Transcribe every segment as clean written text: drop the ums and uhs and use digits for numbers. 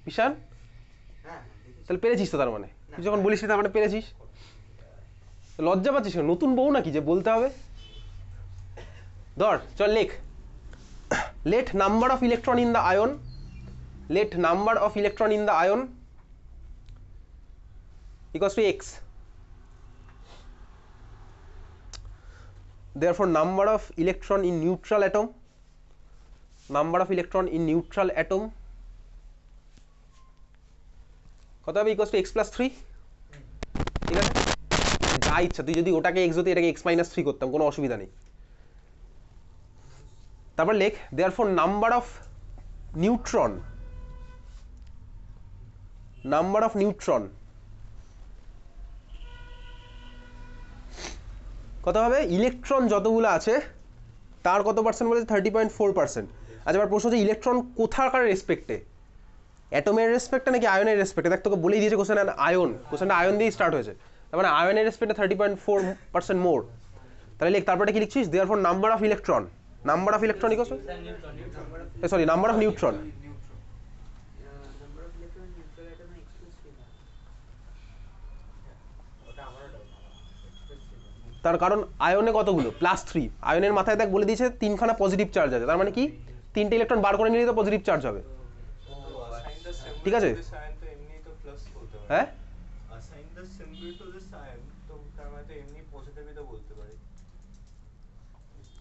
বিশাল তাহলে পেরেছিস তো, তার মানে তুই যখন বলিস তার মানে পেরেছিস। লজ্জা পাচ্ছিস নতুন বউ নাকি যে বলতে হবে? ধর চল লেখ, let number of electron in the ion, let number of electron in the ion equals to x, therefore number of electron in neutral atom, number of electron in neutral atom কত হবে equals to x plus 3। ঠিক আছে, যা ইচ্ছা, তুই যদি ওটাকে x হতে এটাকে x minus 3 করতাম কোনো অসুবিধা নেই। তারপর লেখ therefore number of neutron, number of neutron কত হবে? ইলেকট্রন যতগুলো আছে তার কত পার্সেন্ট বলেছে? 30.4%। আচ্ছা এবার প্রশ্ন হচ্ছে ইলেকট্রন কোথাকার রেসপেক্টে, অ্যাটমের রেসপেক্টে নাকি আয়নের রেসপেক্টে? দেখ তোকে বলেই দিয়েছে কোশ্চেন আয়ন, কোশ্চেনটা আয়ন দিয়েই স্টার্ট হয়েছে, তার মানে আয়নের রেসপেক্টে 30.4% মোর। তাহলে লেখ তারপরে কি লিখছিস? therefore number of electron, number of electron equals to sorry number of neutron, তার কারণ আয়নে কতগুলো? +3, আয়নের মাথায় দেখ বলে দিয়েছে তিনখানা পজিটিভ চার্জ আছে, তার মানে কি তিনটে ইলেকট্রন বার করে নিলে তো পজিটিভ চার্জ হবে। ঠিক আছে, হ্যাঁ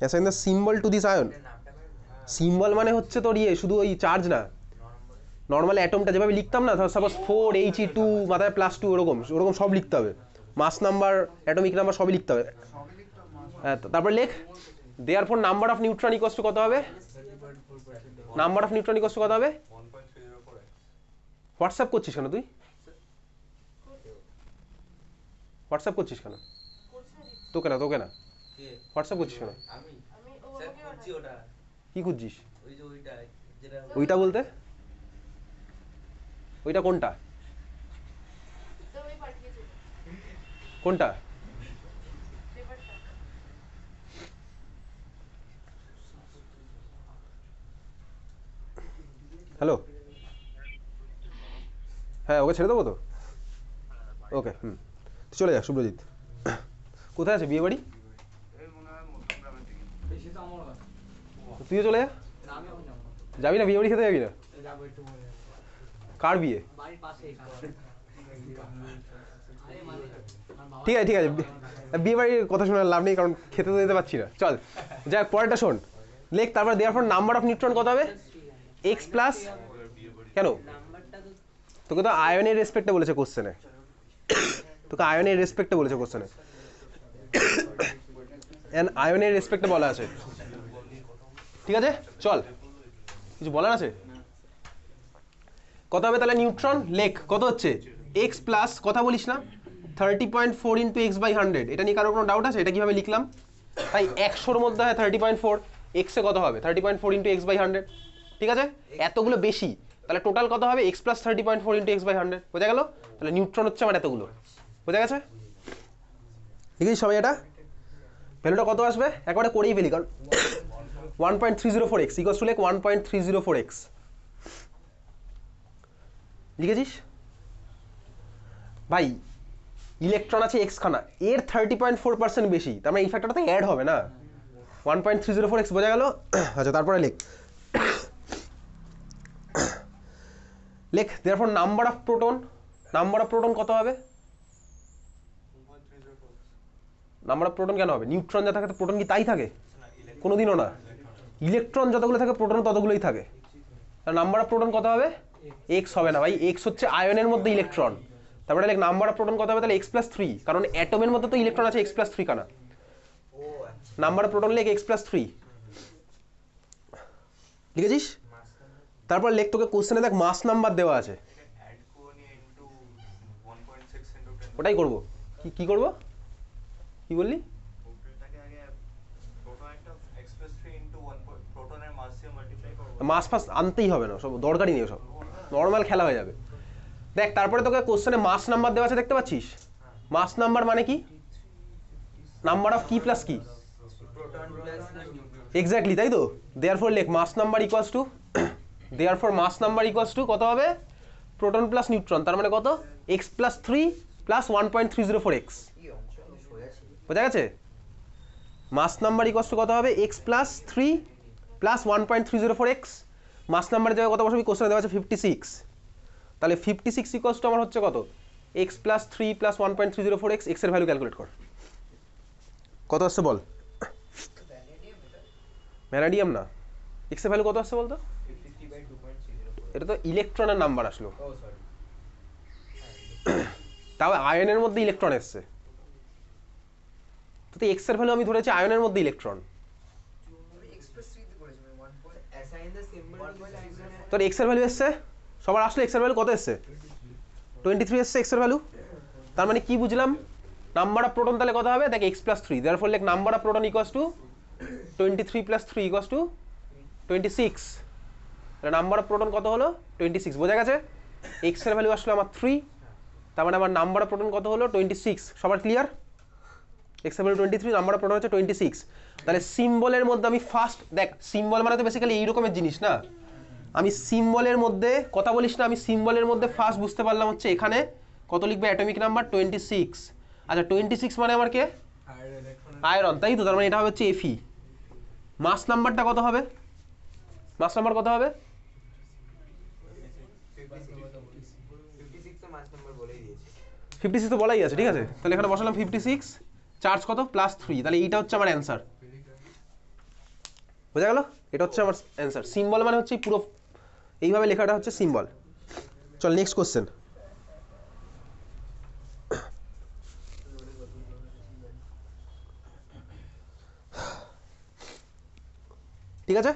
assign the symbol to this ion, symbol মানে হচ্ছে তোর ইয়ে শুধু ওই চার্জ না, নর্মাল অ্যাটমটা যেভাবে লিখতাম না, ধর সাপোজ 4He2 মাথায় +2 ওরকম ওরকম সব লিখতে হবে, মাস নাম্বার অ্যাটমিক নাম্বার সবই লিখতে হবে। হ্যাঁ তারপর লেখ therefore number of neutron equals to কত হবে? Number of neutron equals to কত হবে? হোয়াটসঅ্যাপ করছিস কেন তুই? হোয়াটসঅ্যাপ করছিস কেন? তোকে না তোকে না, হোয়াটসঅ্যাপ করছিস কেন? কি খুঁজছিস? ওইটা বলতে ওইটা কোনটা কোনটা? হ্যালো, হ্যাঁ ওকে ছেড়ে দেবো তো, ওকে চলে যা। শুভ্রজিৎ কোথায় আছে? বিয়ে বাড়ি? তুইও চলে যা। যাবি না বিয়ে বাড়ি খেতে? যাবি না? কার বিয়ে? ঠিক আছে ঠিক আছে, বিয়ে বাড়ির কথা শোনার লাভ নেই কারণ খেতে তো যেতে পারছি না। চল যাক পরেরটা শোন, লেখ তারপর therefore নাম্বার অফ নিউট্রন কত হবে? x প্লাস, কেন তোকে তো আয়নের রেসপেক্টে বলেছে কোশ্চেনে, তোকে আয়নের রেসপেক্টে বলেছে কোশ্চেনে, আয়নের রেসপেক্টে বলা আছে। ঠিক আছে চল, কিছু বলার আছে? কত হবে তাহলে নিউট্রন? লেখ কত হচ্ছে? x প্লাস কথা বলিস না 30.4 ইন্টু এক্স বাই 100। এটা নিয়ে কারো কোনো ডাউট আছে? এটা কিভাবে লিখলাম? তাই 100-র মধ্যে হয় 30.4, এক্সে কত হবে? 30.4 ইন্টু এক্স বাই 100। ঠিক আছে, এতগুলো বেশি, তাহলে টোটাল কত হবে? x plus 30.4 into x by 100। বোঝা গেল? তাহলে নিউট্রন হচ্ছে আমার এতগুলো। বোঝা গেছে? ঠিক আছে সবাই, এটা ভ্যালুটা কত আসবে একবারে করেই ফেলি, কারণ 1.304x ইকুয়ালস টু লেখ 1.304x লিখেছিস ভাই। ইলেকট্রন আছে এক্স খানা, এর 30.4% বেশি, তার মানে এই ফ্যাক্টরটা তো অ্যাড হবে না, 1.304x। বোঝা গেল? আচ্ছা তারপরে লেখ লেখ therefore number of proton, number of proton কত হবে? নাম্বার অফ প্রোটন কেন হবে? নিউট্রন যা থাকে তো প্রোটন কি তাই থাকে? কোনোদিনও না। ইলেকট্রন যতগুলো থাকে প্রোটন ততগুলোই থাকে। নাম্বার অফ প্রোটন কত হবে? এক্স হবে না ভাই, এক্স হচ্ছে আয়নের মধ্যে ইলেকট্রন। তারপরে লেখ নাম্বার অফ প্রোটন কত হবে? তাহলে এক্স প্লাস 3, কারণ অ্যাটমের মধ্যে তো ইলেকট্রন আছে এক্স প্লাস 3 কানা। নাম্বার অফ প্রোটন লেখ এক্স প্লাস 3 লিখেছিস? তারপর লেখ তোকে কোশ্চেনে দেখ মাস নাম্বার দেওয়া আছে, ওটাই করবো। কি করবো? কি বললি? মাস ফাস আনতেই হবে না, সব দরকারই নেই, সব নর্মাল খেলা হয়ে যাবে। দেখ তারপরে তোকে কোশ্চেনে মাস নাম্বার দেওয়া আছে, দেখতে পাচ্ছিস? মাস নাম্বার মানে কি? নাম্বার অফ কি প্লাস কি? এক্স্যাক্টলি, তাই তো। দেয়ারফর লেখ mass number equals to, therefore mass number equals to কত হবে? প্রোটন প্লাস নিউট্রন, তার মানে কত x প্লাস 3 প্লাস 1.304x, বোঝা গেছে? মাস নাম্বার ইকুয়ালস টু কত হবে x প্লাস 3 প্লাস 1.304x, মাস নাম্বারের জায়গায় কত বসাবি, কোশ্চেনে দেওয়া আছে 56, তাহলে 56 ইকুয়ালস টু আমার হচ্ছে কত x plus 3 plus 1.304x, x এর ভ্যালু ক্যালকুলেট কর কত আসছে বল। ভ্যানাডিয়াম না, x এর ভ্যালু কত আসছে বলতো, এটা তো ইলেকট্রনের নাম্বার আসলো, তাও আয়নের মধ্যে ইলেকট্রন এসছে, তো x এর ভ্যালু আমি ধরেছি আয়নের মধ্যে ইলেকট্রন, তোর x এর ভ্যালু এসছে, সবার আসলে x এর ভ্যালু কত এসছে 23 এসছে x এর ভ্যালু, তার মানে কি বুঝলাম, নাম্বার অফ প্রোটন তাহলে কত হবে, দেখ x প্লাস 3, দেয়ারফর লেখ number of proton equals to 23 plus 3 equals to 26, তাহলে নাম্বার অফ প্রোটন কত হলো 26, বোঝা গেছে? x এর ভ্যালু আসলো আমার 3, তার মানে আমার নাম্বার অফ প্রোটন কত হলো 26, সবার ক্লিয়ার? x এর ভ্যালু 23, নাম্বার অফ প্রোটন হচ্ছে 26, তাহলে সিম্বলের মধ্যে আমি ফার্স্ট দেখ, সিম্বল মানে তো বেসিক্যালি এই রকমের জিনিস না, আমি সিম্বলের মধ্যে কথা বলিস না, আমি সিম্বলের মধ্যে ফার্স্ট বুঝতে পারলাম হচ্ছে এখানে কত লিখবে, অ্যাটমিক নাম্বার 26, আচ্ছা 26 মানে আমার কে আয়রন, তাই তো, তার মানে এটা হবে হচ্ছে Fe, মাস নাম্বারটা কত হবে, মাস নাম্বার কত হবে 56 তো বলাই আছে, ঠিক আছে, তাহলে এখানে বসালাম 56, চার্জ কত প্লাস 3, তাহলে এইটা হচ্ছে আমার অ্যান্সার, বোঝা গেল? এটা হচ্ছে আমার অ্যান্সার, সিম্বল মানে হচ্ছে পুরো এইভাবে লেখাটা হচ্ছে সিম্বল। চল নেক্সট কোশ্চেন, ঠিক আছে?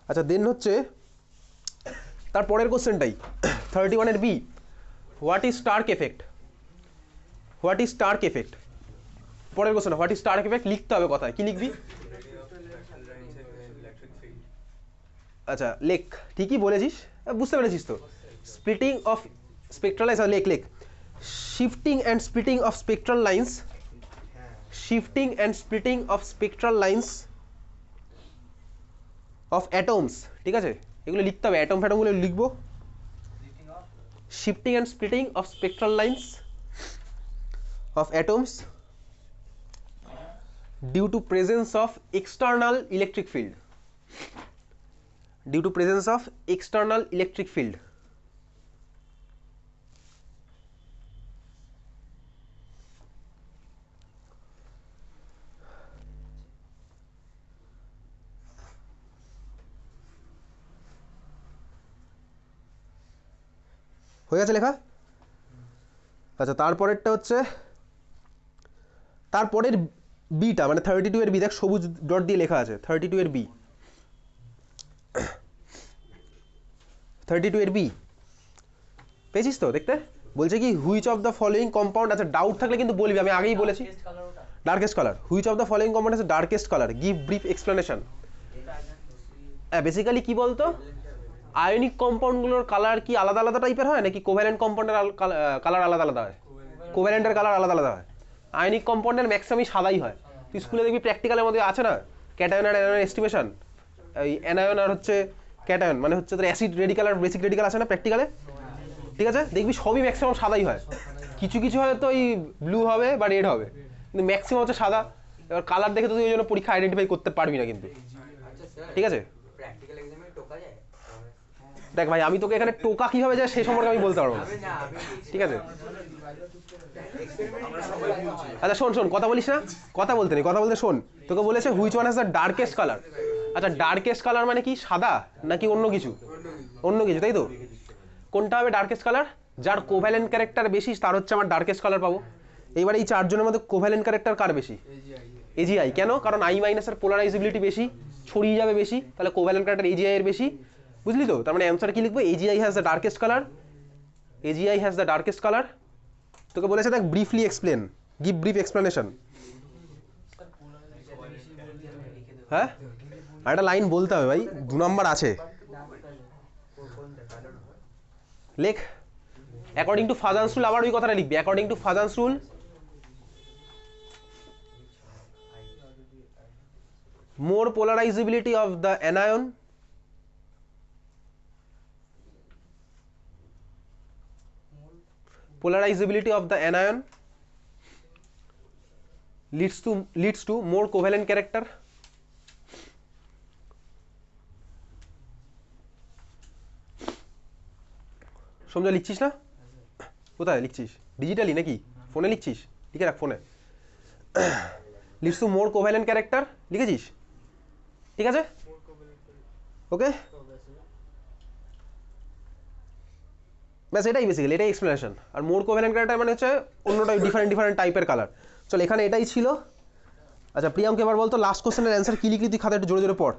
আচ্ছা দেন হচ্ছে তারপরের কোশ্চেনটাই 31 এর B, what is Stark effect, what is Stark effect, পরের question what is Stark effect লিখতে হবে, কথায় কি লিখবি, আচ্ছা লেখ, ঠিকই বলেছিস, বুঝতে পেরেছিস তো, স্প্লিটিং অফ স্পেকট্রাল লাইন্স, লেখ লেখ, shifting and splitting of spectral lines, shifting and splitting of spectral lines of atoms, ঠিক আছে, এগুলো লিখতে হবে, অ্যাটম ফ্যাটমগুলো লিখবো, shifting and splitting of spectral lines of atoms due to presence of external electric field, due to presence of external electric field, হয়ে গেছে লেখা? আচ্ছা তারপরেরটা হচ্ছে, তারপরের বিটা মানে 32 এর বি, দেখ সবুজ ডট দিয়ে লেখা আছে 32 এর বি, 32 এর বি পেয়েছিস তো দেখতে, বলছে কি which of the following compound, আচ্ছা ডাউট থাকলে কিন্তু বলবি, আমি আগেই বলেছি, darkest colour, which of the following compound আছে darkest colour, give brief explanation, basically কি বলতো, আয়নিক কম্পাউন্ডগুলোর কালার কি আলাদা আলাদা টাইপের হয় নাকি কোভ্যালেন্ট কম্পাউন্ডের কালার আলাদা আলাদা হয়, কোভ্যালেন্টের কালার আলাদা আলাদা হয়, আয়নিক কম্পাউন্ডের ম্যাক্সিমামই সাদাই হয়, তুই স্কুলে দেখবি প্র্যাকটিক্যালের মধ্যে আছে না ক্যাটায়ন আর অ্যানায়ন এস্টিমেশন, এই অ্যানায়ন আর হচ্ছে ক্যাটায়ন মানে হচ্ছে তোর অ্যাসিড রেডিক্যাল আর বেসিক রেডিক্যাল আছে না প্র্যাকটিক্যালে, ঠিক আছে, দেখবি সবই ম্যাক্সিমাম সাদাই হয়, কিছু কিছু হয়তো এই ব্লু হবে বা রেড হবে, কিন্তু ম্যাক্সিমাম হচ্ছে সাদা, এবার কালার দেখে তো তুই ওই জন্য পরীক্ষা আইডেন্টিফাই করতে পারবি না কিন্তু, ঠিক আছে? দেখ ভাই আমি তোকে এখানে টোকা কিভাবে যায় সেই সম্পর্কে আমি বলতে পারবো না, ঠিক আছে? আচ্ছা শোন শোন, কথা বলিস না, কথা বলতে নেই, কথা বলতে শোন, তোকে বলেছে which one has the darkest colour, আচ্ছা ডার্কেস্ট কালার মানে কি সাদা নাকি অন্য কিছু, অন্য কিছু, তাই তো, কোনটা হবে ডার্কেস্ট কালার, যার কোভ্যালেন্ট ক্যারেক্টার বেশি তার হচ্ছে আমার ডার্কেস্ট কালার পাবো, এইবার এই চারজনের মধ্যে কোভ্যালেন্ট ক্যারেক্টার কার বেশি, এজিআই, কেন, কারণ আই মাইনাসের পোলারাইজেবিলিটি বেশি, ছড়িয়ে যাবে বেশি, তাহলে কোভ্যালেন্ট ক্যারেক্টার এজিআই এর বেশি, বুঝলি তো, তার মানে অ্যান্সার কি লিখবো, AGI has the darkest colour, AGI has the darkest colour, তোকে বলেছে দেখ briefly explain, give brief explanation, হ্যাঁ আর একটা লাইন বলতে হবে ভাই, 2 নাম্বার আছে, লেখ অ্যাকর্ডিং টু ফাজান্স রুল, আবার ওই কথাটা লিখবি, according to Fajans rule more polarizability of the anion polarizability of the anion leads to more covalent character. সমঝা লিখছিস না? কোথায় লিখছিস? ডিজিটালি নাকি ফোনে লিখছিস? লিখে রাখ ফোনে। leads to more covalent character লিখেছিস? ঠিক আছে, ওকে, ব্যাস এটাই বেসিক্যালি, এটাই এক্সপ্লেনেশন। আর মোর কোভ্যালেন্ট ক্যারেক্টার মানে হচ্ছে অন্যটাই ডিফারেন্ট টাইপের কালার। চল এখানে এটাই ছিল। আচ্ছা প্রিয়াঙ্ক এবার বলতো লাস্ট কোশ্চেনের অ্যান্সার কি লিখলি তুই খাতায়? একটু জোরে জোরে পড়।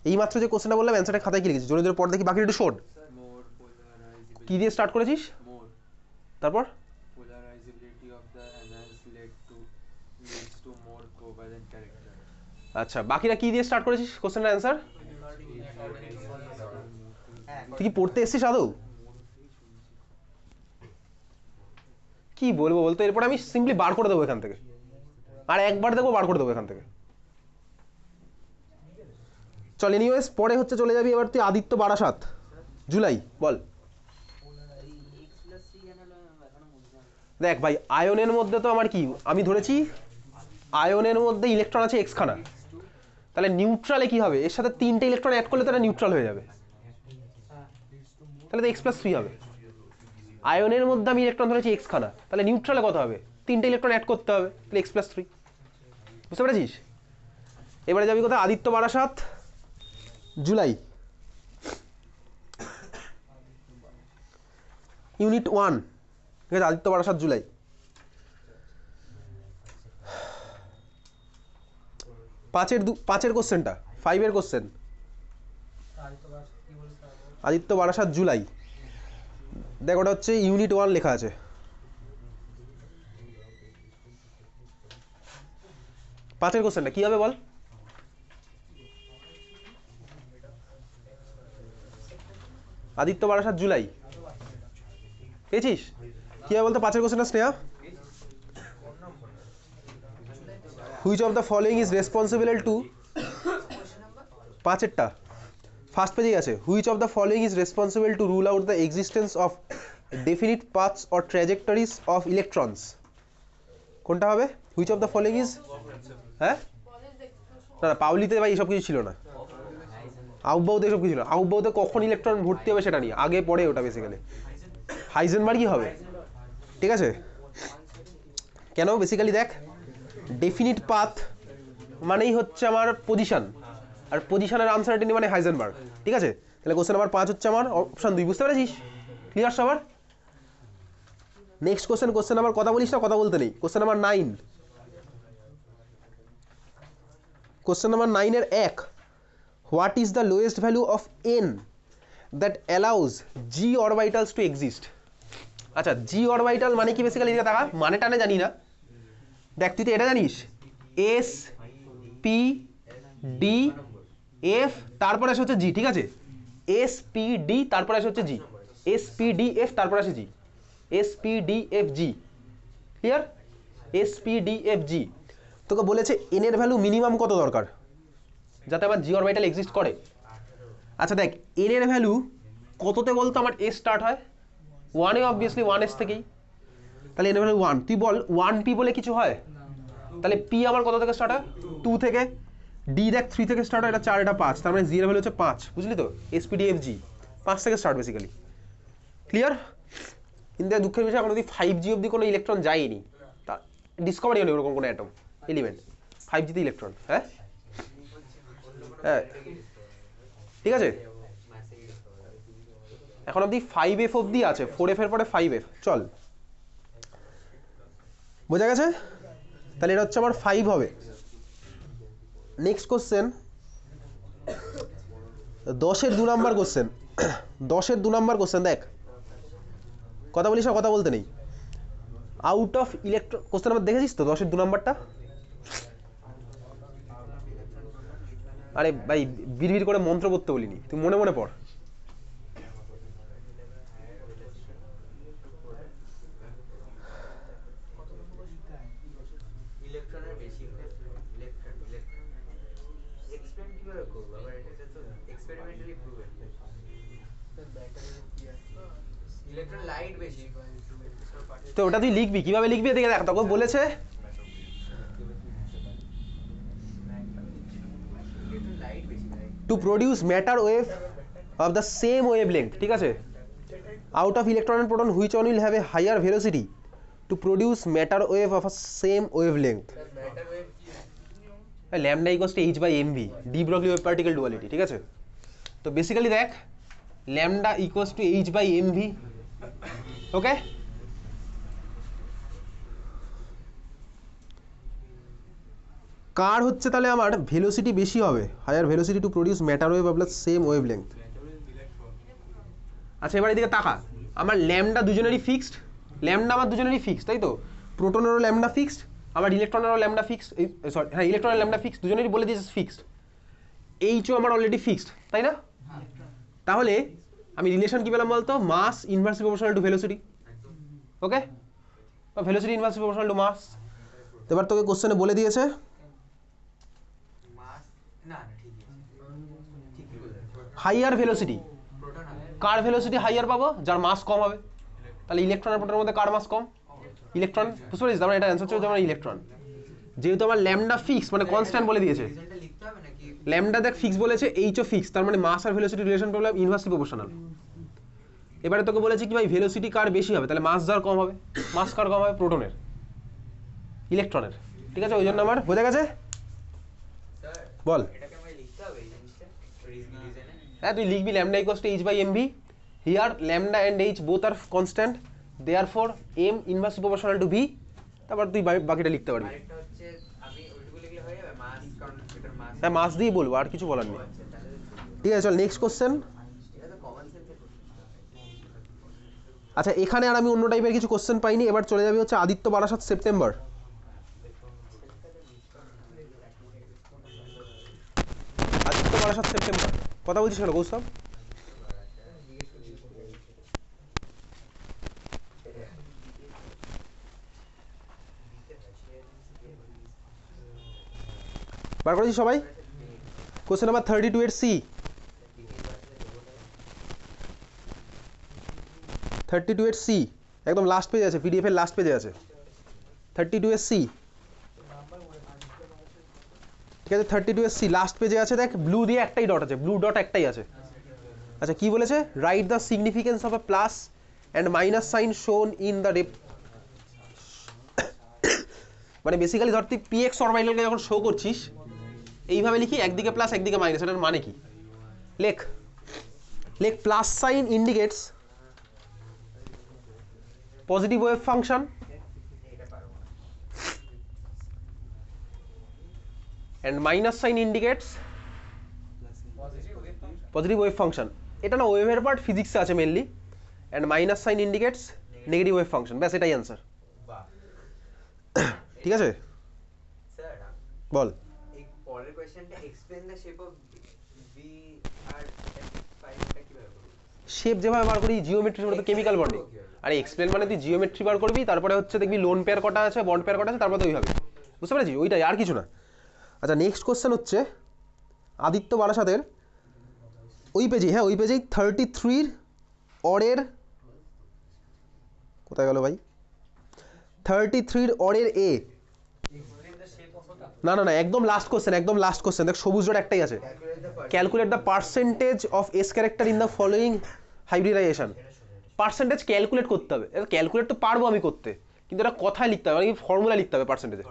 এই মাত্র যে কোশ্চেনটা বললাম অ্যান্সারটা খাতায় কি লিখেছিস? জোরে জোরে পড় দেখি, বাকি একটু শোন। কি দিয়ে স্টার্ট করেছিস? তারপর আচ্ছা বাকিরা কি দিয়ে স্টার্ট করেছিস কোশ্চেনের অ্যান্সার? তুই কি পড়তে এসেছিস আদৌ? কি বলবো বলতো, এরপর আমি সিম্পলি বার করে দেবো এখান থেকে, আর একবার দেখবো বার করে দেবো এখান থেকে। চল এনিওয়েজ পরে হচ্ছে চলে যাবি এবার তুই আদিত্য বারাসাত, জুলাই বল। দেখ ভাই আয়নের মধ্যে তো আমার কি, আমি ধরেছি আয়নের মধ্যে ইলেকট্রন আছে এক্স খানা, তাহলে নিউট্রালে কি হবে? এর সাথে 3টে ইলেকট্রন অ্যাড করলে তাহলে নিউট্রাল হয়ে যাবে, তাহলে তো এক্স প্লাস 3 হবে। আয়নের মধ্যে আমি ইলেকট্রন ধরেছি এক্স খানা, তাহলে নিউট্রালে কত হবে? 3টে ইলেকট্রন অ্যাড করতে হবে, তাহলে এক্স প্লাস 3। বুঝতে পেরেছিস? এবারে যাবি কোথায়? আদিত্য বারাসাত, জুলাই, ইউনিট 1। ঠিক আছে, আদিত্য বারাসাত জুলাই। পাঁচের কোশ্চেনটা, 5-এর কোশ্চেন, আদিত্য বারাসাত জুলাই। দেখ ওটা হচ্ছে ইউনিট 1 লেখা আছে। পাঁচের কোশ্চেনটা কি হবে বল? আদিত্য বারাসাত জুলাই পেয়েছিস? কি হবে বলতো পাঁচের কোশ্চেনটা Sneha? Which of the following is responsible to, পাঁচেরটা ফার্স্ট পেজেই আছে, which of the following is responsible to rule out the existence of definite paths or trajectories of electrons. কোনটা হবে? Which of the following is, হ্যাঁ না না পাউলিতে ভাই এসব কিছু ছিল না, আউটবাউতে এসব কিছু ছিল না। আউটবাউতে কখন ইলেকট্রন ভর্তি হবে সেটা নিয়ে, আগে পরে ওটা বেসিক্যালি হাইজেনবার্গই হবে। ঠিক আছে, কেন? বেসিক্যালি দেখ ডেফিনিট পাথ মানেই হচ্ছে আমার পজিশন, আর পজিশনের আনসার্টেনিটি মানে হাইজেনবার্গ। ঠিক আছে, তাহলে কোশ্চেন নাম্বার 5 হচ্ছে আমার অপশন 2। বুঝতে পেরেছিস? ক্লিয়ার সবার? নেক্সট কোশ্চেন নাম্বার, কথা বলিস না, কথা বলতে নেই। কোশ্চেন নাম্বার 9, কোশ্চেন নাম্বার 9-এর 1, what is the lowest value of n that allows g orbitals to exist. আচ্ছা জি অরবাইটাল মানে কি বেসিক্যালি? এটা দেখা মানে টানে জানি না, দেখ তুই তো এটা জানিস, এস পি ডি এফ তারপরে আসে হচ্ছে জি। ঠিক আছে, এস পি ডি তারপরে আসে হচ্ছে g, s p d f তারপরে আসে g, s p d f g. Clear? S p d f g. তোকে বলেছে এন এর ভ্যালু মিনিমাম কত দরকার যাতে আমার জি অরবিটাল এক্সিস্ট করে। আচ্ছা দেখ এন এর ভ্যালু কততে বলতো আমার এস স্টার্ট হয়? 1-এ, অবভিয়াসলি 1s থেকেই। তাহলে এন এর ভ্যালু 1, তুই বল 1p বলে কিছু হয়? তাহলে পি আমার কত থেকে স্টার্ট হয়? 2 থেকে। ডি দেখ 3 থেকে স্টার্ট হয়, এটা 4 এটা 5, তার মানে জি এর ভ্যালু হচ্ছে 5। বুঝলি তো? এসপিডিএফ জি 5 থেকে স্টার্ট বেসিক্যালি। ক্লিয়ার? কিন্তু দুঃখের বিষয় এখন অবধি 5G অবধি কোনো ইলেকট্রন যায়নি, তা ডিসকভারি হয়নি ওরকম কোনো অ্যাটম এলিমেন্ট 5G-তে ইলেকট্রন। হ্যাঁ হ্যাঁ ঠিক আছে, এখন অবধি 5F অবধি আছে, 4F এর পরে 5F। চল বোঝা গেছে? তাহলে এটা হচ্ছে আমার 5 হবে। নেক্সট কোশ্চেন 10-এর 2 নাম্বার কোশ্চেন, 10-এর 2 নাম্বার কোশ্চেন। দেখ কথা বলিস না, কথা বলতে নেই। Out of electron question number দেখেছিস তো 10-এর 2 নাম্বারটা? আরে ভাই বিড়বিড় করে মন্ত্র পড়তে বলিনি, তুই মনে মনে পড়। ইলেকট্রোলাইট বেশি তো ওটা তুই লিখবি কিভাবে লিখবি এদিকে দেখ তোকে বলেছে ইলেকট্রোলাইট বেশি ভাই two produce matter wave of the same wave length ঠিক আছে out of electron and proton which one will have a higher velocity to produce matter wave of a same wavelength matter wave lambda equals to h by mv de Broglie wave particle duality ঠিক আছে তো basically দেখ lambda equals to h by mv ওকে কার হচ্ছে তাহলে আমার velocity বেশি হবে higher velocity to produce matter wave of the same wavelength আচ্ছা এবার এদিকে তাকা আমার ল্যামডা দুজনেরই ফিক্সড ল্যামডা আমার দুজনেরই ফিক্সড তাই তো প্রোটনেরও ল্যামডা ফিক্সড আমার ইলেকট্রনেরও ল্যামডা ফিক্সড সরি হ্যাঁ ইলেকট্রনের ল্যামডা ফিক্সড দুজনেরই বলে দিয়েছে ফিক্সড এইচও আমার অলরেডি ফিক্সড তাই না তাহলে আমি রিলেশন কি পেলাম বলতো mass inversely proportional to velocity okay velocity inversely proportional to mass এবার তোকে কোশ্চেনে বলে দিয়েছে মাস না না ঠিকই বলেছে হাইয়ার ভেলোসিটি প্রোটন হবে কার ভেলোসিটি হাইয়ার পাবো যার মাস কম হবে তাহলে ইলেকট্রন আর প্রোটনের মধ্যে কার মাস কম ইলেকট্রন বুঝতে পারছিস তার মানে এটা অ্যান্সার ছিল যেমন ইলেকট্রন যেহেতু আমার ল্যামডা ফিক্স মানে কনস্ট্যান্ট বলে দিয়েছে রিজনটা লিখতে হবে নাকি ল্যামডা দেখ ফিক্স বলেছে এইচও ফিক্স তার মানে মাস আর velocity relation problem inversely proportional এবারে তোকে বলেছে কি ভাই ভেলোসিটি কার বেশি হবে তাহলে মাস যার কম হবে মাস কার কম হবে প্রোটনের ইলেকট্রনের ঠিক আছে ওই জন্য আমার বোঝা গেছে স্যার বল এটাকে আমায় লিখতে হবে এই জিনিসটা রিজনে হ্যাঁ তুই লিখবি lambda equals to h by mv here lambda and h both are constant therefore m inversely proportional to v তারপর তুই বাকিটা লিখতে পারবি আরেকটা হচ্ছে আমি ওইটুকু লিখলে হয়ে যাবে মাস কারণ এটার মাস হ্যাঁ মাস দিয়েই বলবো আর কিছু বলার নেই আচ্ছা তাহলে ঠিক আছে চল নেক্সট কোশ্চেন এটা তো কমন সেন্সের আচ্ছা এখানে আর আমি অন্য টাইপের কিছু কোশ্চেন পাইনি এবার চলে যাবি হচ্ছে আদিত্য বারাসাত সেপ্টেম্বর আদিত্য বারাসাত সেপ্টেম্বর কথা বলছিস কেন কৌস্তব বার করেছি সবাই কোশ্চেন নাম্বার 32 এর সি 32 এর সি একদম লাস্ট পেজে আছে পিডিএফ এর লাস্ট পেজে আছে 32 এর সি ঠিক আছে 32 এর সি লাস্ট পেজে আছে দেখ ব্লু দিয়ে একটাই ডট আছে ব্লু ডট একটাই আছে আচ্ছা কি বলেছে write the significance of a plus and minus sine শোন ইন দ্য মানে বেসিক্যালি ধর তুই পিএক্স অরবিটালকে যখন শো করছিস এইভাবে লিখি একদিকে প্লাস একদিকে মাইনাস এটার মানে কি লেখ লেখ plus sign indicates positive wave function and minus sign indicates positive wave function এটা না ওয়েভের পার্ট ফিজিক্সে আছে mainly and minus sign indicates negative wave function ব্যাস এটাই অ্যান্সার ঠিক আছে স্যার বল এই পরের কোশ্চেনটা explain the shape of B R F5 টা কিভাবে করব শেপ যেভাবে বার করি জিওমেট্রি মানে তো কেমিক্যাল বন্ডিং আরে এক্সপ্লেন মানে তুই জিওমেট্রি বার করবি তারপরে হচ্ছে দেখবি লোন পেয়ার কটা আছে বন্ড পেয়ার কটা আছে তারপরে তো ওইভাবে বুঝতে পেরেছিস ওইটাই আর কিছু না আচ্ছা নেক্সট কোশ্চেন হচ্ছে আদিত্য বারাসাতের ওই পেজে হ্যাঁ ওই পেজেই 33 অরের কোথায় গেল ভাই 33 অরের এ না না না একদম লাস্ট কোশ্চেন দেখ সবুজ ডট একটাই আছে calculate the percentage of s character in the following hybridization percentage calculate করতে হবে ক্যালকুলেট তো পারবো আমি করতে কিন্তু এটা কথায় লিখতে হবে মানে ফর্মুলা লিখতে হবে পার্সেন্টেজে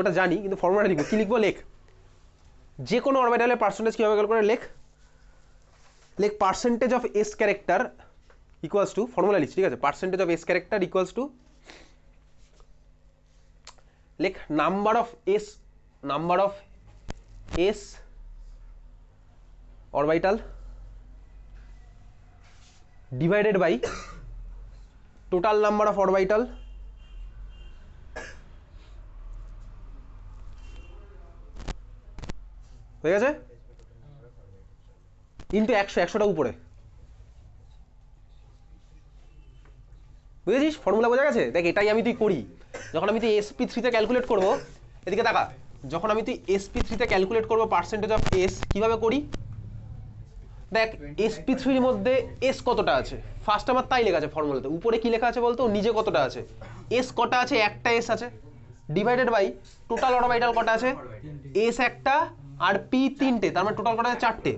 ওটা জানি কিন্তু ফর্মুলাটা লিখবো কি লিখবো লেখ যে কোনো অরবিটালের পার্সেন্টেজ কীভাবে ক্যালকুলেট লেখ percentage of s character equals to formula লিখছি ঠিক আছে percentage of s character equals to লেখ number of s orbital divided by total number of orbital হয়ে গেছে ইন্টু 100টা উপরে বুঝেছিস ফর্মুলা বোঝা গেছে দেখ এটাই আমি তুই করি যখন আমি তুই SP3 তে ক্যালকুলেট করব এদিকে তাকা যখন আমি তুই SP3 তে ক্যালকুলেট করব পার্সেন্টেজ অফ এস কিভাবে করি দেখ sp3 মধ্যে s কতটা আছে ফার্স্ট আমার তাই লেখা আছে ফর্মুলাতে উপরে কি লেখা আছে বলতো নিজে কতটা আছে s কটা আছে একটা s আছে ডিভাইডেড বাই টোটাল অরবিটাল কটা আছে s একটা আর p তিনটে তার মানে টোটাল কটা আছে চারটে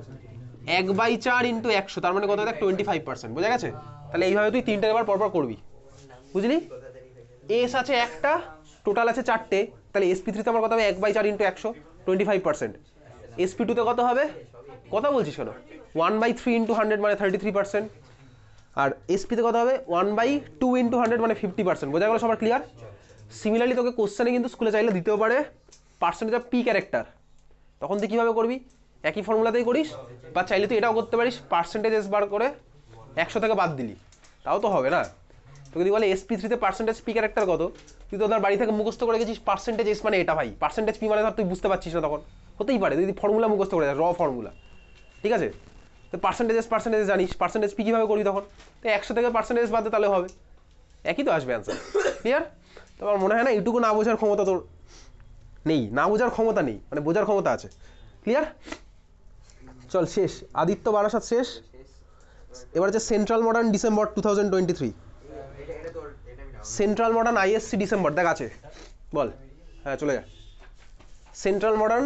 1/4 ইন্টু 100 তার মানে কত দেখ 25% বোঝা গেছে তাহলে এইভাবে তুই তিনটে এবার পরপর করবি বুঝলি s আছে একটা টোটাল আছে চারটে তাহলে sp3 তে আমার কত হবে 1/4 ইন্টু 100 25% sp2 তে কত হবে কথা বলছিস কেন 1/3 ইন্টু 100 মানে 33% আর sp তে কত হবে 1/2 ইন্টু 100 মানে 50% বোঝা গেল সবার ক্লিয়ার সিমিলারলি তোকে কোশ্চেনে কিন্তু স্কুলে চাইলে দিতেও পারে পার্সেন্টেজ অফ পি ক্যারেক্টার তখন তুই কীভাবে করবি একই ফর্মুলাতেই করিস বা চাইলে তুই এটাও করতে পারিস পার্সেন্টেজ এস বার করে 100 থেকে বাদ দিলি তাও তো হবে না তো যদি বলে sp3 তে পার্সেন্টেজ পি ক্যারেক্টার কত তুই তো ধর বাড়ি থেকে মুখস্থ করে গেছিস পার্সেন্টেজ এস মানে এটা ভাই পার্সেন্টেজ পি মানে ধর তুই বুঝতে পারছিস না তখন হতেই পারে তুই যদি ফর্মুলা মুখস্থ করে যাস র ফর্মুলা ঠিক আছে তো পার্সেন্টেজ জানিস পার্সেন্টেজ পি কীভাবে করবি তখন তো 100 থেকে পার্সেন্টেজ বাদ দে তাহলে হবে একই তো আসবে অ্যান্সার ক্লিয়ার তো আমার মনে হয় না এইটুকু না বোঝার ক্ষমতা তোর নেই না বোঝার ক্ষমতা নেই মানে বোঝার ক্ষমতা আছে ক্লিয়ার চল শেষ আদিত্য বারাসাত শেষ এবার হচ্ছে central modern December 2023 central modern ISC December দেখ আছে বল হ্যাঁ চলে যা সেন্ট্রাল মডার্ন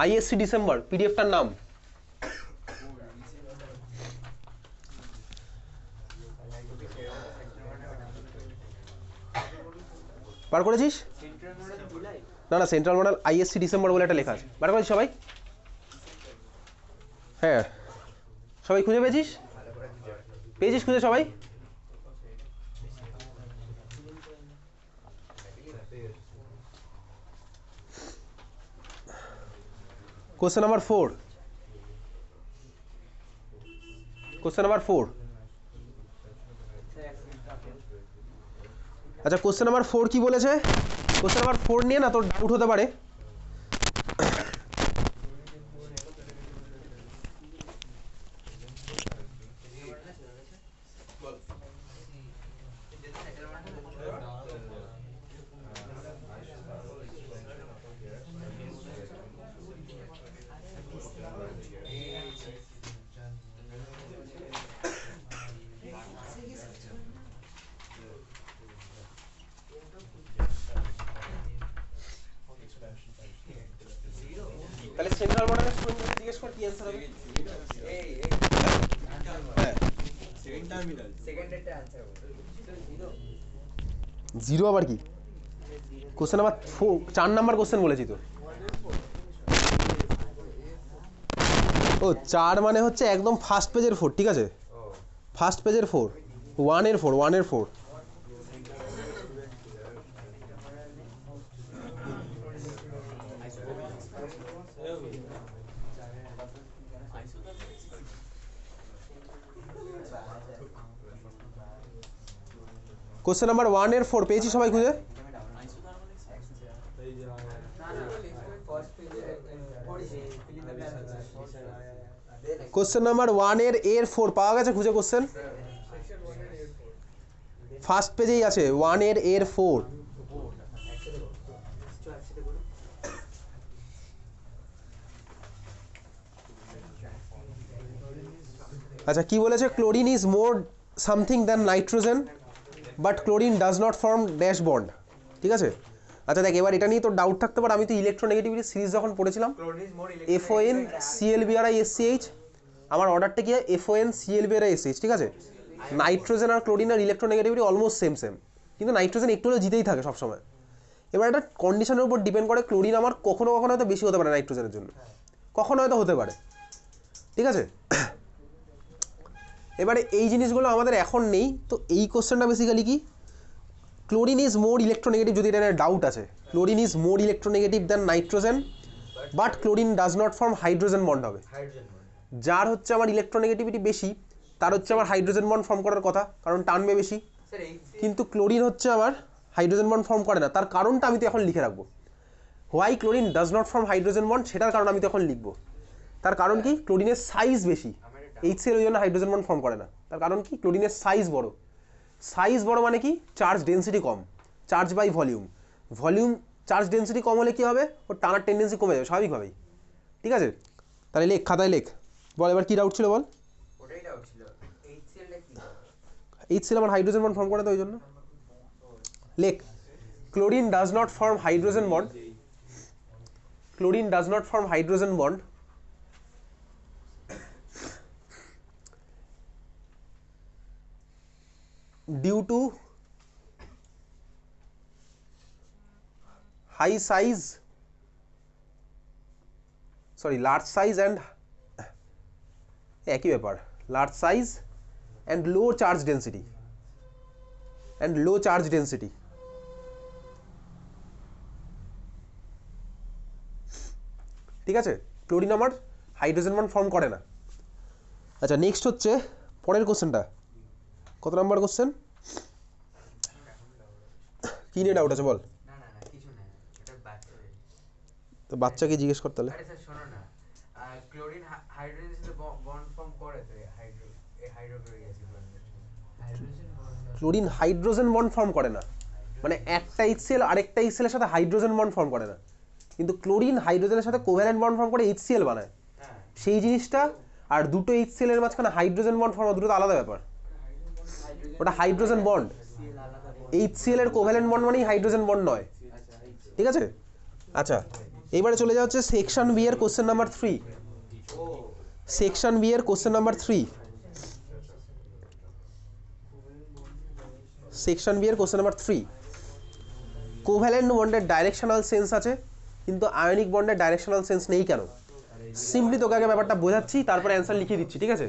আইএসসি ডিসেম্বর পিডিএফটার নাম বার করেছিস না না সেন্ট্রাল মডেল আইএসসি ডিসেম্বর বলে একটা লেখা আছে বার করেছিস সবাই হ্যাঁ সবাই খুঁজে পেয়েছিস খুঁজে সবাই কোশ্চেন নাম্বার 4 আচ্ছা কোশ্চেন নাম্বার 4 কি বলেছে কোশ্চেন নাম্বার 4 নিয়ে না তোর ডাউট হতে পারে তাহলে সেন্ট্রাল মডেলের স্টুডেন্টকে জিজ্ঞেস কর কি অ্যানসার হবে জিরো আবার কি কোশ্চেন নাম্বার 4 নাম্বার কোশ্চেন বলেছি তো ও 4 মানে হচ্ছে একদম ফার্স্ট পেজের 4 ঠিক আছে ফার্স্ট পেজের 4 1 এর 4 কোশ্চেন নাম্বার 1 এর 4 পেয়েছি সবাই খুঁজে কোশ্চেন নাম্বার 1 এর 4 পাওয়া গেছে খুঁজে কোশ্চেন ফার্স্ট পেজেই আছে 1 এর 4 আচ্ছা কি বলেছে chlorine is more something than nitrogen but chlorine does not form dash bond ঠিক আছে আচ্ছা দেখ এবার এটা নিয়ে তোর ডাউট থাকতে পারে আমি তো ইলেকট্রোনেগেটিভিটি সিরিজ যখন পড়েছিলাম FON ClBrISCH আমার অর্ডারটা কি FON ClBrISCH ঠিক আছে নাইট্রোজেন আর ক্লোরিন আর ইলেকট্রোনেগেটিভিটি অলমোস্ট সেম কিন্তু নাইট্রোজেন একটু হলেও জিতেই থাকে সবসময় এবার এটা কন্ডিশনের উপর ডিপেন্ড করে ক্লোরিন আমার কখনো হয়তো বেশি হতে পারে নাইট্রোজেনের জন্য কখনো হয়তো হতে পারে ঠিক আছে এবারে এই জিনিসগুলো আমাদের এখন নেই তো এই কোশ্চেনটা বেসিক্যালি কি ক্লোরিন ইজ মোর ইলেকট্রোনেগেটিভ যদি এটা ডাউট আছে chlorine is more electronegative than nitrogen but chlorine does not form hydrogen bond হবে যার হচ্ছে আমার ইলেকট্রোনেগেটিভিটি বেশি তার হচ্ছে আমার হাইড্রোজেন বন্ড ফর্ম করার কথা কারণ টানবে বেশি কিন্তু ক্লোরিন হচ্ছে আমার হাইড্রোজেন বন্ড ফর্ম করে না তার কারণটা আমি তো এখন লিখে রাখবো why chlorine does not form hydrogen bond সেটার কারণ আমি তো এখন লিখবো তার কারণ কি ক্লোরিনের সাইজ বেশি HCl ওই জন্য হাইড্রোজেন বন্ড ফর্ম করে না তার কারণ কি ক্লোরিনের সাইজ বড় মানে কি চার্জ ডেন্সিটি কম charge by volume charge density কম হলে কি হবে ওর টানার টেন্ডেন্সি কমে যাবে স্বাভাবিকভাবেই ঠিক আছে তাহলে লেখ খাতায় লেখ বল এবার কি ডাউট ছিল বল। ওটাই ডাউট ছিল, HCl টা কি? HCl আমার হাইড্রোজেন বন্ড ফর্ম করে তো ওই জন্য। লেখ chlorine does not form hydrogen bond. Chlorine does not form hydrogen bond due to high size, sorry, large size and একই ব্যাপার, large size and low charge density and low charge density. ঠিক আছে, chlorine আমার hydrogen bond form করে না। আচ্ছা next হচ্ছে পরের কোশ্চেনটা, কত নাম্বার কোশ্চেন, কি নিয়ে ডাউট আছে বল। না না না কিছু না, এটা বাচ্চাদের। তো বাচ্চাকে জিজ্ঞেস কর তাহলে। আরে স্যার শোনো না, ক্লোরিন হাইড্রোজেনের সাথে বন্ড ফর্ম করে তো হাইড্রোক্লোরিক অ্যাসিড বন্ডের hydrogen bond. Chlorine hydrogen bond form করে না, মানে একটা HCl আরেকটা HCl এর সাথে হাইড্রোজেন বন্ড ফর্ম করে না, কিন্তু ক্লোরিন হাইড্রোজেনের সাথে কোভ্যালেন্ট বন্ড ফর্ম করে HCl বানায়, সেই জিনিসটা। আর দুটো HCl এর মাঝখানে হাইড্রোজেন বন্ড ফর্ম, দুটো তো আলাদা ব্যাপার, ওটা হাইড্রোজেন বন্ড। HCl এর কোভ্যালেন্ট বন্ড মানেই হাইড্রোজেন বন্ড নয়, ঠিক আছে। আচ্ছা এইবারে চলে যাওয়া হচ্ছে সেকশন বি এর কোশ্চেন নাম্বার 3। সেকশন বি এর কোশ্চেন নাম্বার 3, সেকশন বি এর কোশ্চেন নাম্বার 3। কোভ্যালেন্ট বন্ডের ডাইরেকশনাল সেন্স আছে, কিন্তু আয়নিক বন্ডের ডাইরেকশনাল সেন্স নেই কেন? সিম্পলি তোকে আগে ব্যাপারটা বোঝাচ্ছি, তারপরে অ্যান্সার লিখে দিচ্ছি, ঠিক আছে।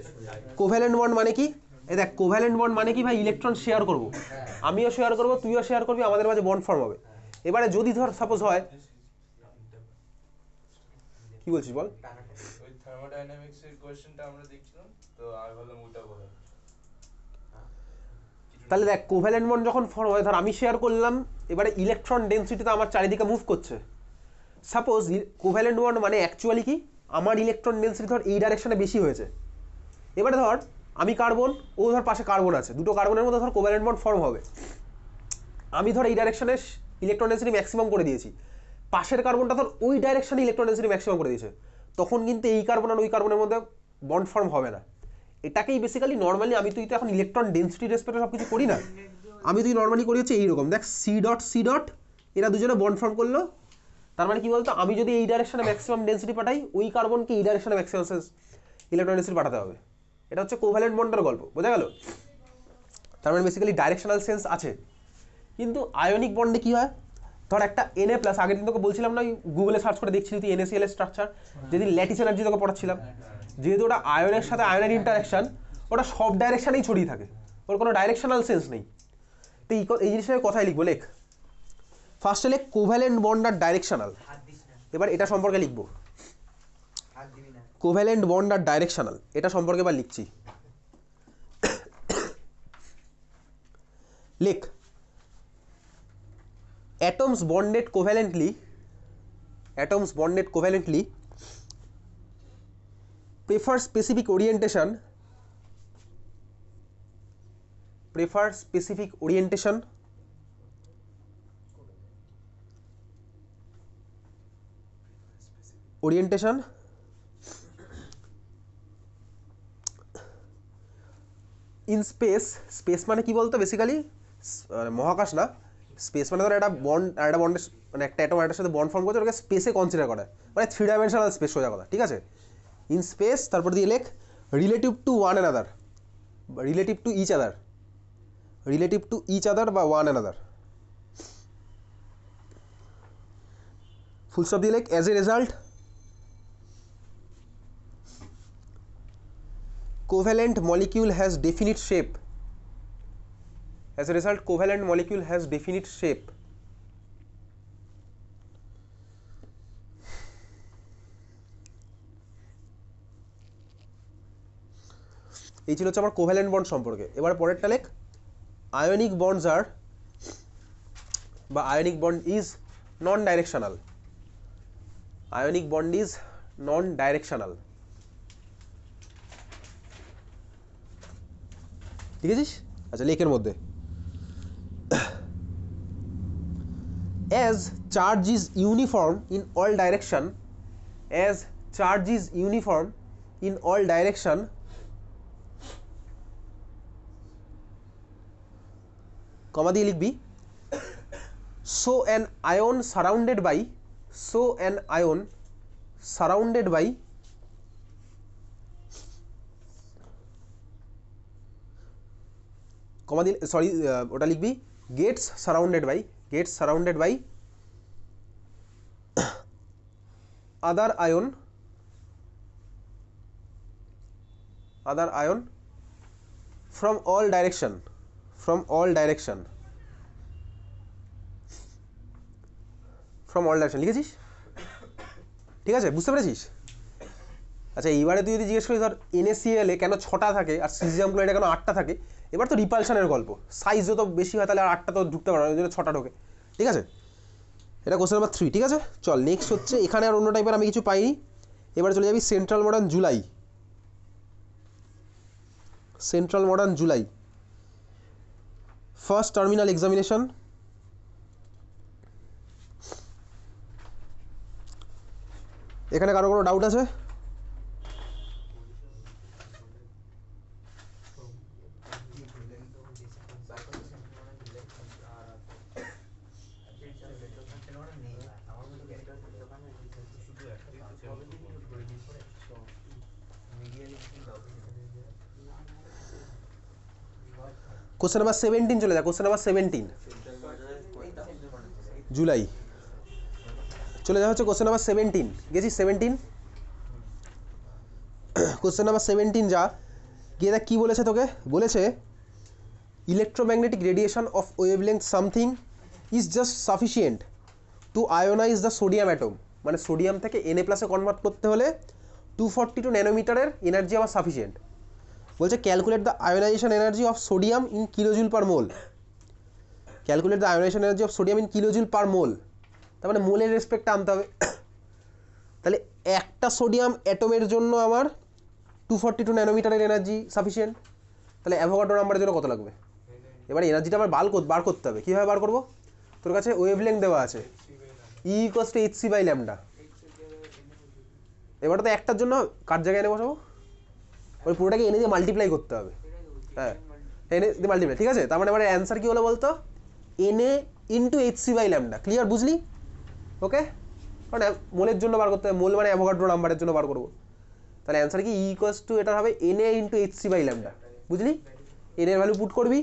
কোভ্যালেন্ট বন্ড মানে কি, এই দেখ কোভ্যালেন্ট বন্ড মানে কি ভাই, ইলেকট্রন শেয়ার করব, আমিও শেয়ার করব, তুইও শেয়ার করবি, আমাদের মাঝে বন্ড ফর্ম হবে। এবারে যদি ধর সাপোজ হয়, কি বলছিস বল। ওই থার্মোডাইনামিক্স এর কোশ্চেনটা আমরা দেখছিলাম তো, আর ভাবলাম ওটা বলা। তাহলে দেখ কোভ্যালেন্ট বন্ড যখন ফর্ম হয়, ধর আমি শেয়ার করলাম, এবারে ইলেকট্রন ডেনসিটি তো আমার চারিদিকে মুভ করছে। সাপোজ কোভ্যালেন্ট বন্ড মানে অ্যাকচুয়ালি কি, আমার ইলেকট্রন ডেনসিটি ধর এই ডাইরেকশনে বেশি হয়েছে। এবারে ধর আমি কার্বন, ও ধর পাশে কার্বন আছে, দুটো কার্বনের মধ্যে ধর কোভ্যালেন্ট বন্ড ফর্ম হবে। আমি ধর এই ডাইরেকশনে ইলেকট্রন ডেনসিটি ম্যাক্সিমাম করে দিয়েছি, পাশের কার্বনটা ধর ওই ডাইরেকশনে ইলেকট্রন ডেনসিটি ম্যাক্সিমাম করে দিয়েছে, তখন কিন্তু এই কার্বন আর ওই কার্বনের মধ্যে বন্ড ফর্ম হবে না। এটাকেই বেসিক্যালি নর্মালি, আমি তুই তো এখন ইলেকট্রন ডেনসিটি রেসপেক্টে সব কিছু করি না, আমি তুই নর্মালি করি হচ্ছে এইরকম, দেখ সি ডট এরা দুজনে বন্ড ফর্ম করলো, তার মানে কি বলতো, আমি যদি এই ডাইরেকশনে ম্যাক্সিমাম ডেনসিটি পাঠাই, ওই কার্বনকে এই ডাইরেকশনে ম্যাক্সিমাম ইলেকট্রন ডেনসিটি পাঠাতে হবে। এটা হচ্ছে কোভ্যালেন্ট বন্ডের গল্প, বোঝা গেল। তার মানে বেসিক্যালি ডাইরেকশনাল সেন্স আছে। কিন্তু আয়নিক বন্ডে কি হয়, ধর একটা Na+, আগের দিন তোকে বলছিলাম না, গুগলে সার্চ করে দেখছিলি তুই NaCl এর স্ট্রাকচার, যেদিন ল্যাটিস এনার্জি তোকে পড়াচ্ছিলাম, যেহেতু ওটা আয়নের সাথে আয়নের ইন্টারাকশন, ওটা সব ডাইরেকশনেই ছড়িয়ে থাকে, ওর কোনো ডাইরেকশনাল সেন্স নেই। তো এই জিনিসটা কথাই লিখবো, লেখ ফার্স্টে লেখ কোভ্যালেন্ট বন্ড আর ডাইরেকশনাল। এবার এটা সম্পর্কে লিখবো, কোভ্যালেন্ট বন্ড আর ডাইরেকশনাল, এটা সম্পর্কে এবার লিখছি। লেখ atoms bonded covalently prefer specific orientation in space মানে কি বলতো, বেসিক্যালি মহাকাশ না, স্পেস মানে ধর একটা বন্ড আর একটা বন্ডের, মানে একটা অ্যাটম আরেকটার সাথে বন্ড ফর্ম করছে, ওটাকে স্পেসে কনসিডার করা, মানে 3 ডাইমেনশনাল স্পেস সোজা কথা, ঠিক আছে। ইন স্পেস, তারপর দিয়ে লেখ relative to one another, relative to each other বা ওয়ান অ্যানাদার, ফুল স্টপ দিয়ে লেখ as a result covalent molecule has definite shape. As a result, covalent molecule has definite shape. এই ছিল হচ্ছে আমার কোভ্যালেন্ট বন্ড সম্পর্কে। এবার পরেরটা লেখ আয়নিক বন্ডস আর বা ionic bond is non directional. Ionic bond is non directional, ঠিক আছে। আচ্ছা লেখের মধ্যে as charge is uniform in all direction, as charge is uniform in all direction কমা দিয়ে লিখবি so an ion surrounded by কমা দিয়ে sorry ওটা লিখবি gets surrounded by other ion from all direction লিখেছিস? ঠিক আছে, বুঝতে পেরেছিস? আচ্ছা এইবারে তুই যদি জিজ্ঞেস করিস ধর NaCl কেন 6টা থাকে আর সিজিয়াম ক্লোরাইডে কেন 8টা থাকে, এবার তো রিপালশনের গল্প, সাইজ যত বেশি হয় তাহলে আর 8টা তো ঢুকতে পারে না, ওই জন্য 6টা ঢোকে। ঠিক আছে, এটা কোশ্চেন নাম্বার 3। ঠিক আছে, চল নেক্সট হচ্ছে, এখানে আর অন্য টাইপের আমি কিছু পাইনি। এবারে চলে যাবি central modern July first terminal examination. এখানে কারো কোনো ডাউট আছে? কোশ্চেন নাম্বার 17 চলে যা, কোশ্চেন নাম্বার 17 জুলাই চলে যাওয়া হচ্ছে কোশ্চেন নাম্বার 17। গেছিস 17? কোশ্চেন নাম্বার 17 যা গিয়ে দেখ কী বলেছে তোকে। বলেছে electromagnetic radiation of wavelength something is just sufficient to ionize the sodium atom. মানে সোডিয়াম থেকে Na+ কনভার্ট করতে হলে 242 ন্যানোমিটারের এনার্জি আমার সাফিসিয়েন্ট। বলছে calculate the ionization energy of sodium in kilojoule per mole. তার মানে মোলের রেসপেক্টটা আনতে হবে। তাহলে একটা সোডিয়াম অ্যাটমের জন্য আমার 242 ন্যানোমিটারের এনার্জি সাফিসিয়েন্ট, তাহলে অ্যাভোগাড্রো নাম্বারের জন্য কত লাগবে? এবারে এনার্জিটা আমার বার করতে হবে। কীভাবে বার করবো? তোর কাছে ওয়েভলেংথ দেওয়া আছে E = hc/λ। এবার তো একটার জন্য কার জায়গায় এনে বসাবো? ওই পুরোটাকে এনে দিয়ে মাল্টিপ্লাই করতে হবে। হ্যাঁ, এনে দিয়ে মাল্টিপ্লাই। ঠিক আছে, তার মানে এবারে অ্যান্সার কী হলো বলতো? Na × hc/λ। ক্লিয়ার, বুঝলি? ওকে, কারণ মোলের জন্য বার করতে হবে, মোল মানে অ্যাভোগাড্রো নাম্বারের জন্য বার করবো। তাহলে অ্যান্সার কি? E = এটার হবে Na × hc/λ। বুঝলি? এর ভ্যালু পুট করবি,